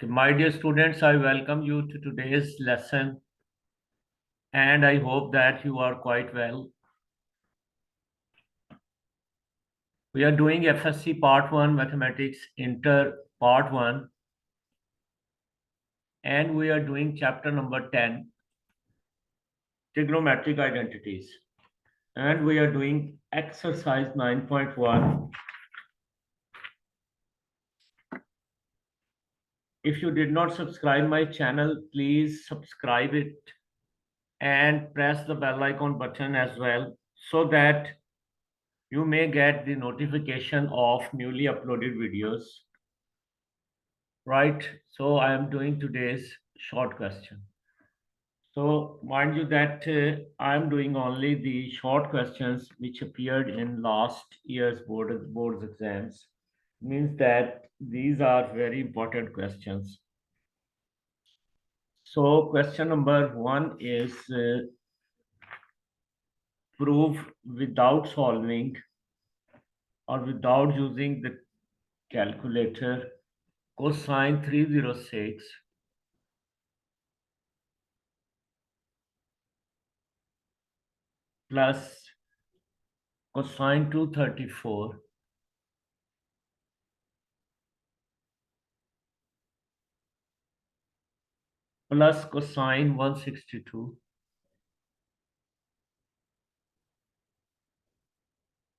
My dear students, I welcome you to today's lesson and I hope that you are quite well. We are doing FSC Part 1 Mathematics Inter Part 1 and we are doing chapter number 10, Trigonometric Identities. And we are doing exercise 9.1. If you did not subscribe my channel, please subscribe it and press the bell icon button as well so that you may get the notification of newly uploaded videos. Right, so I am doing today's short question. So mind you that I am doing only the short questions which appeared in last year's board's exams. Means that these are very important questions. So question number 1 is prove without solving or without using the calculator cosine 306 plus cosine 234 plus cosine 162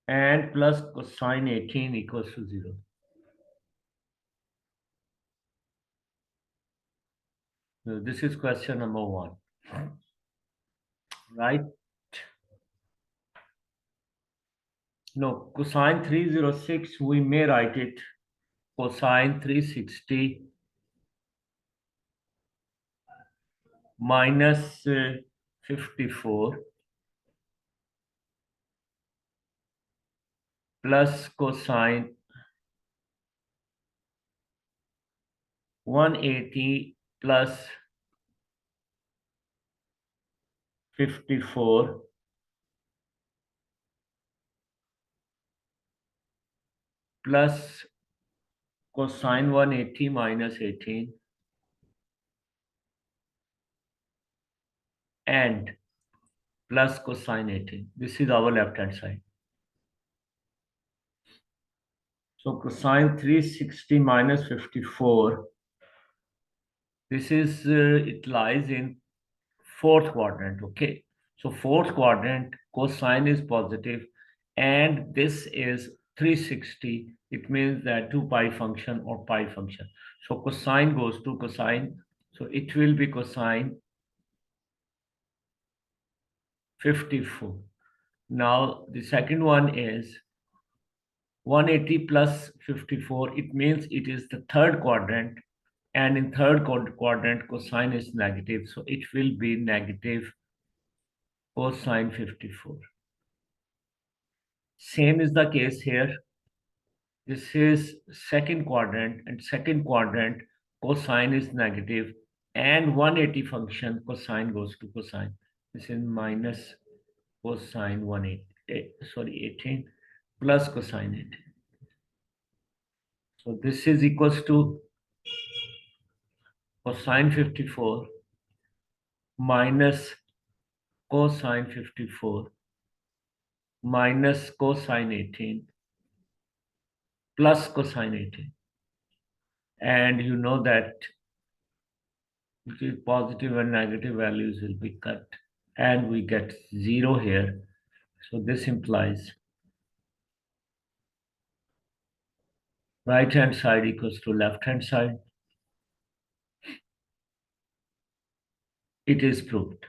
and plus cosine 18 equals to 0. So this is question number 1. Right? No, cosine 306, we may write it cosine 360 minus 54 plus cosine 180 plus 54 plus cosine 180 minus 18 and plus cosine 18. This is our left hand side. So cosine 360 minus 54, this is, it lies in fourth quadrant, okay? So fourth quadrant, cosine is positive, and this is 360. It means that 2 pi function or pi function. So cosine goes to cosine. So it will be cosine 54. Now the second one is 180 plus 54. It means it is the third quadrant, and in third quadrant cosine is negative, so it will be negative cosine 54. Same is the case here. This is second quadrant, and second quadrant cosine is negative, and 180 function cosine goes to cosine. This is minus cosine 18 plus cosine 18. So this is equals to cosine 54 minus cosine 54 minus cosine 18 plus cosine 18. And you know that positive and negative values will be cut and we get 0 here. So this implies right hand side equals to left hand side. It is proved.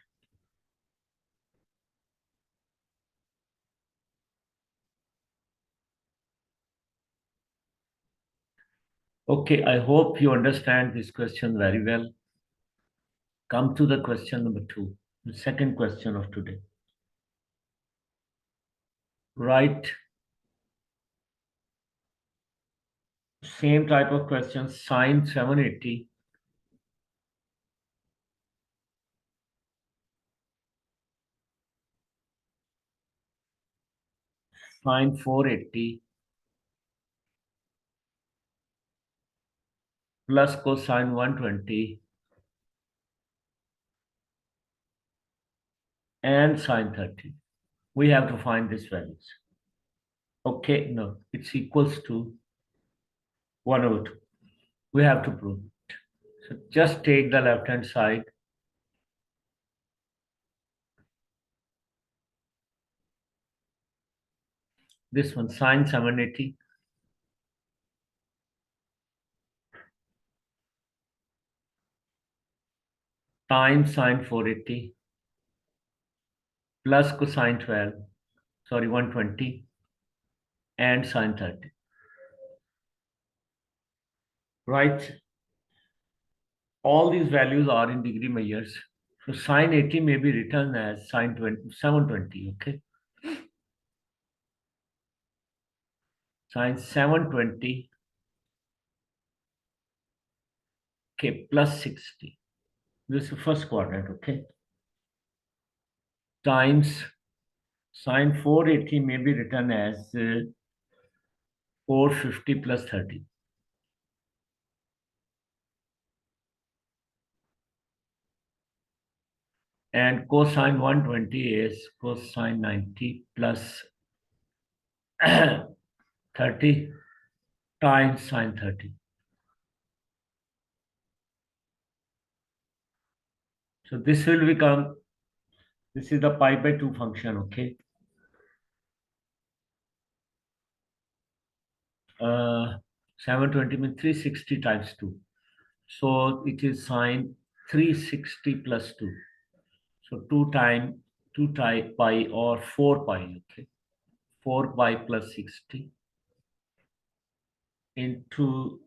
Okay, I hope you understand this question very well. Come to the question number 2, the second question of today. Write same type of question, sine 780 sine 480 plus cosine 120 and sine 30. We have to find these values. Okay, no, it's equals to 1/2. We have to prove it. So just take the left-hand side. This one, sine 780 times sine 480 plus cosine 120 and sine 30. Right? All these values are in degree measures. So sine 80 may be written as sine 720, okay? Sine 720 okay, plus 60. This is the first quadrant, okay? Times sine 480 may be written as 450 plus 30. And cosine 120 is cosine 90 plus 30 times sine 30. So this will become, this is the pi by 2 function, okay? 720 means 360 times 2. So it is sine 360 plus 2. So 2 times 2 pi or 4 pi, okay? 4 pi plus 60 into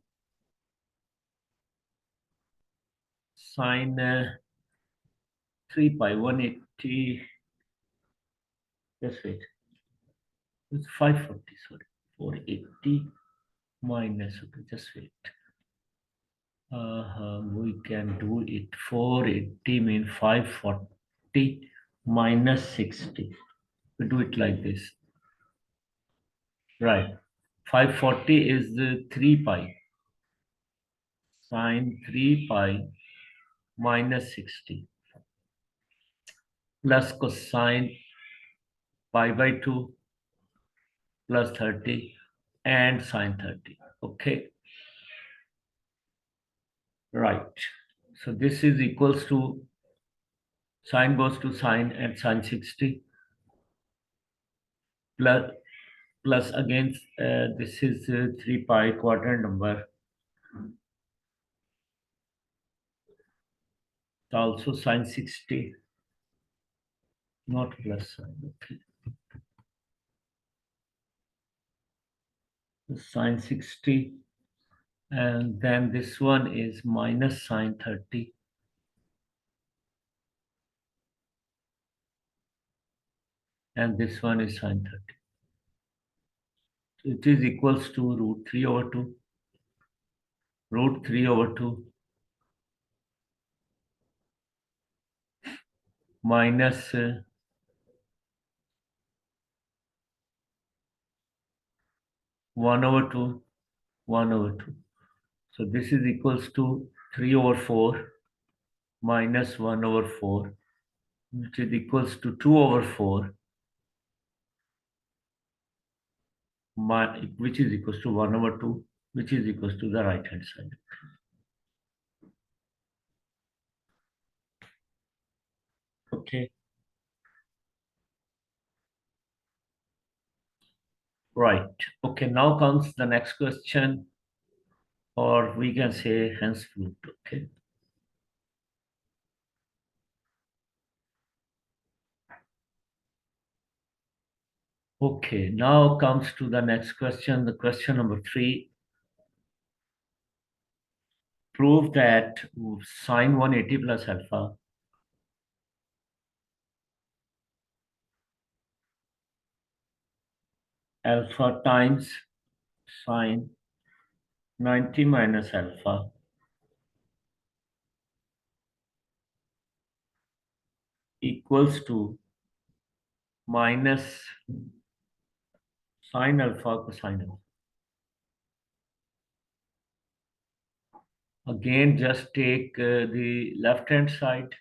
sine 3 pi 180. Just wait. It's 540, sorry. 480 minus, okay, just wait. We can do it. 480 means 540 minus 60. We do it like this. Right. 540 is the 3 pi. Sine 3 pi minus 60 plus cosine pi by 2 plus 30 and sine 30. Okay. Right. So this is equals to sine goes to sine and sine 60 plus again this is 3 pi quadrant number. It's also sine 60, not plus sine. Okay. Sine 60 and then this one is minus sine 30 and this one is sine 30. So it is equals to root 3 over 2. Root 3 over 2 minus 1 over 2, 1 over 2. So this is equals to 3 over 4 minus 1 over 4, which is equals to 2 over 4, which is equals to 1 over 2, which is equals to the right hand side. Okay. Right. Okay, now comes the next question, or we can say hence proved. Okay. Okay, now comes to the next question, the question number 3. Prove that sine 180 plus alpha times sine 90 minus alpha equals to minus sine alpha cosine alpha. Again, just take the left hand side.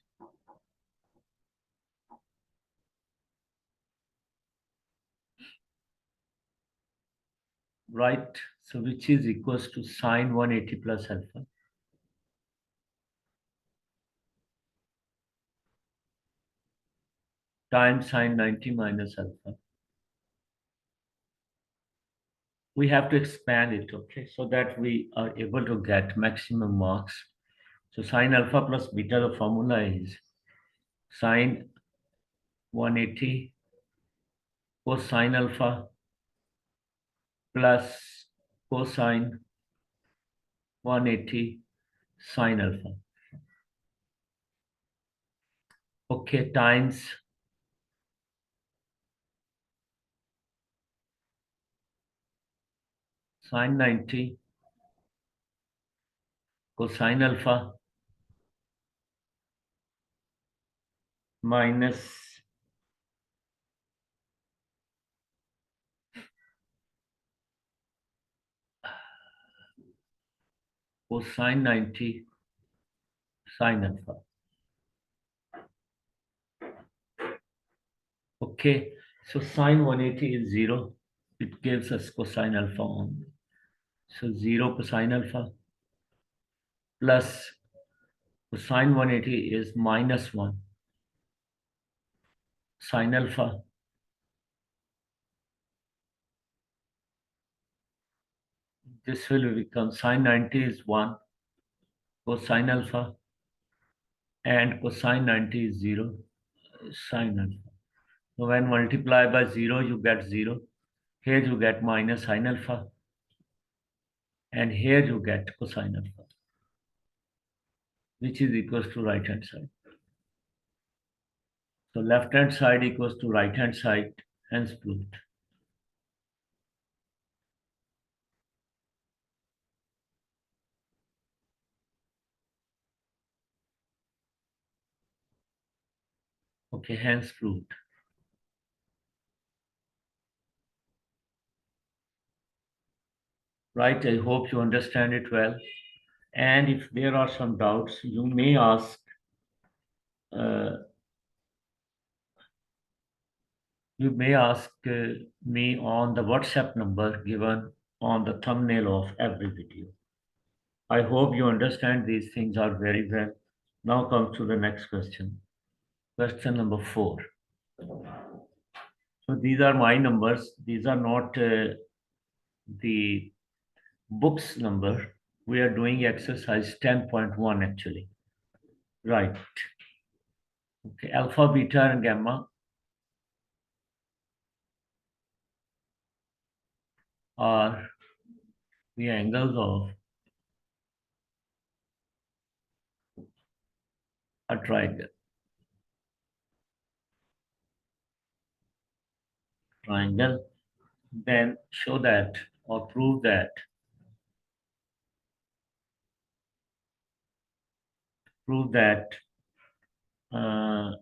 Right, so which is equals to sine 180 plus alpha times sine 90 minus alpha. We have to expand it, okay, so that we are able to get maximum marks. So sine alpha plus beta, the formula is sine 180 cosine alpha plus cosine 180 sine alpha. Okay, times sine 90 cosine alpha minus cosine 90 sine alpha. Okay, so sine 180 is 0. It gives us cosine alpha only. So 0 cosine alpha plus cosine 180 is minus 1 sine alpha. This will become sine 90 is 1 cosine alpha and cosine 90 is 0 sine alpha. So when multiply by 0, you get 0. Here you get minus sine alpha and here you get cosine alpha, which is equals to right hand side. So left hand side equals to right hand side, hence proved. Okay, hence proved. Right, I hope you understand it well. And if there are some doubts, you may ask uh, me on the WhatsApp number given on the thumbnail of every video. I hope you understand these things are very well. Now comes to the next question. Question number 4. So these are my numbers. These are not the book's number. We are doing exercise 10.1 actually. Right. Okay. Alpha, beta, and gamma are the angles of a triangle. Then show that or prove that uh,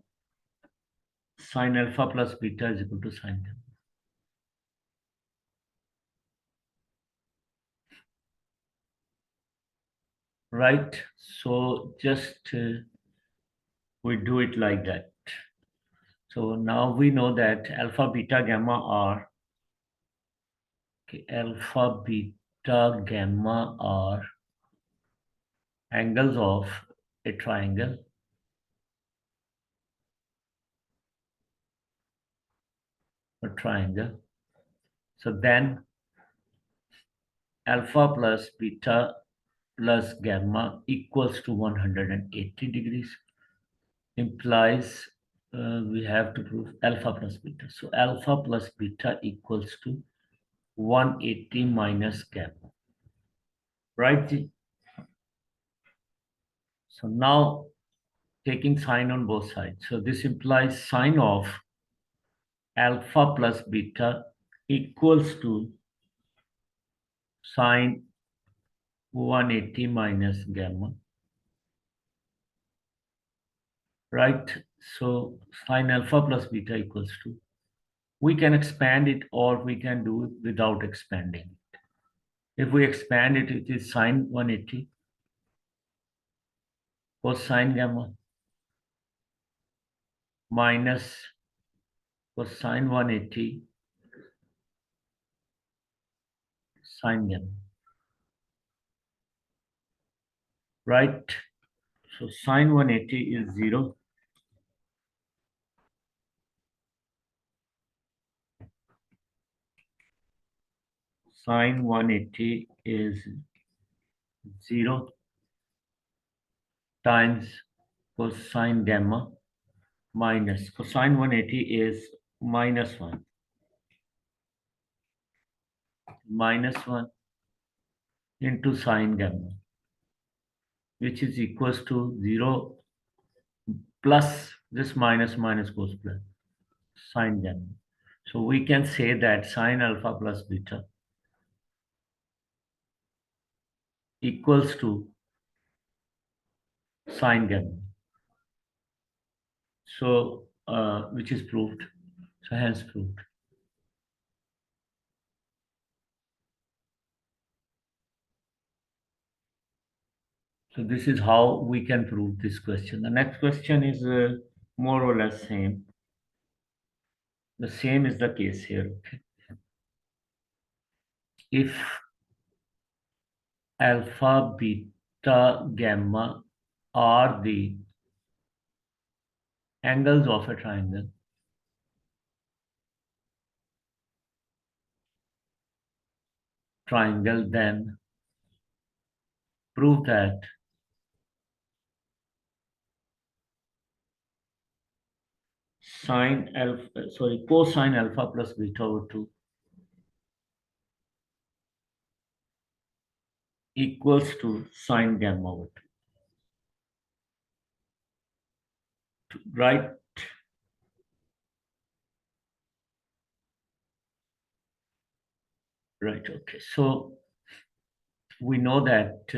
sine alpha plus beta is equal to sine gamma. Right? So just we do it like that. So now we know that alpha, beta, gamma are alpha, beta, gamma are angles of a triangle. So then alpha plus beta plus gamma equals to 180 degrees. Implies we have to prove alpha plus beta. So alpha plus beta equals to 180 minus gamma. Right? So now taking sine on both sides. So this implies sine of alpha plus beta equals to sine 180 minus gamma. Right? So sine alpha plus beta equals to. We can expand it or we can do it without expanding it. If we expand it, it is sine 180 cosine gamma minus cosine 180 sine gamma, right? So sine 180 is 0. Sine 180 is 0 times cosine gamma minus cosine 180 is minus 1 into sine gamma, which is equals to 0 plus this minus goes plus sine gamma. So we can say that sine alpha plus beta equals to sine gamma. So which is proved. So hence proved. So this is how we can prove this question. The next question is more or less same. The same is the case here. Okay. If alpha, beta, gamma are the angles of a triangle, then prove that cosine alpha plus beta over 2 equals to sine gamma over 2. Right? Right. Okay. So we know that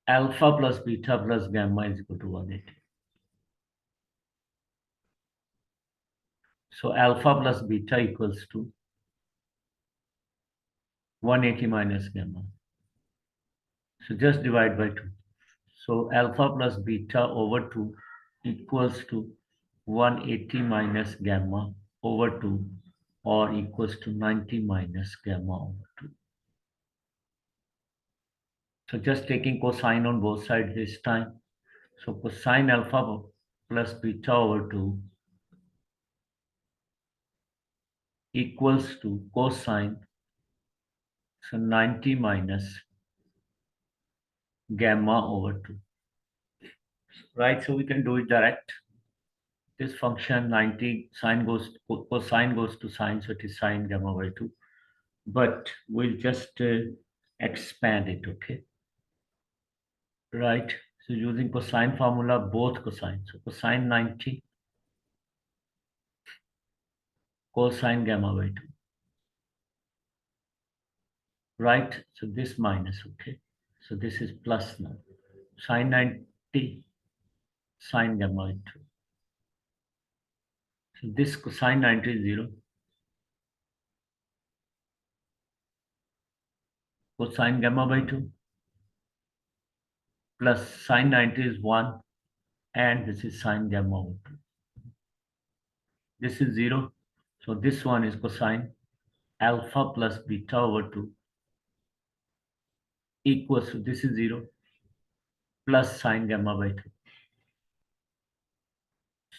alpha plus beta plus gamma is equal to 180. So alpha plus beta equals to 180 minus gamma. So just divide by 2. So alpha plus beta over 2 equals to 180 minus gamma over 2, or equals to 90 minus gamma over 2. So just taking cosine on both sides this time. So cosine alpha plus beta over 2 equals to cosine, so 90 minus gamma over 2. Right, so we can do it direct. This function 90 cosine goes to sine, so it is sine gamma by 2. But we'll just expand it, okay? Right, so using cosine formula, both cosine. So cosine 90 cosine gamma by 2. Right, so this minus, okay? So this is plus now. Sine 90 sine gamma by 2. So this cosine 90 is 0. Cosine gamma by 2 plus sine 90 is 1, and this is sine gamma over 2. This is 0. So this one is cosine alpha plus beta over 2 equals to, this is 0, plus sine gamma by 2.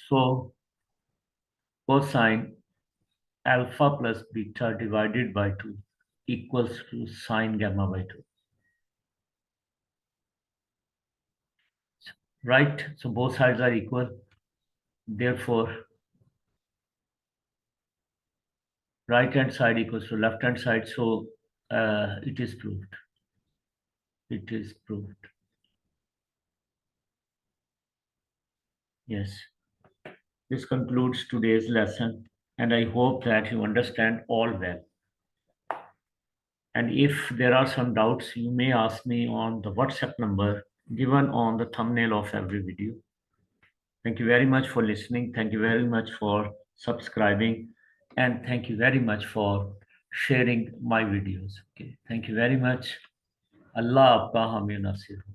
So cosine alpha plus beta divided by 2 equals to sine gamma by 2. Right? So both sides are equal. Therefore, right hand side equals to left hand side. So it is proved. It is proved. Yes. This concludes today's lesson, and I hope that you understand all well. And if there are some doubts, you may ask me on the WhatsApp number given on the thumbnail of every video. Thank you very much for listening. Thank you very much for subscribing. and thank you very much for sharing my videos. Okay, thank you very much. Allah आपका हामी नासिर हो.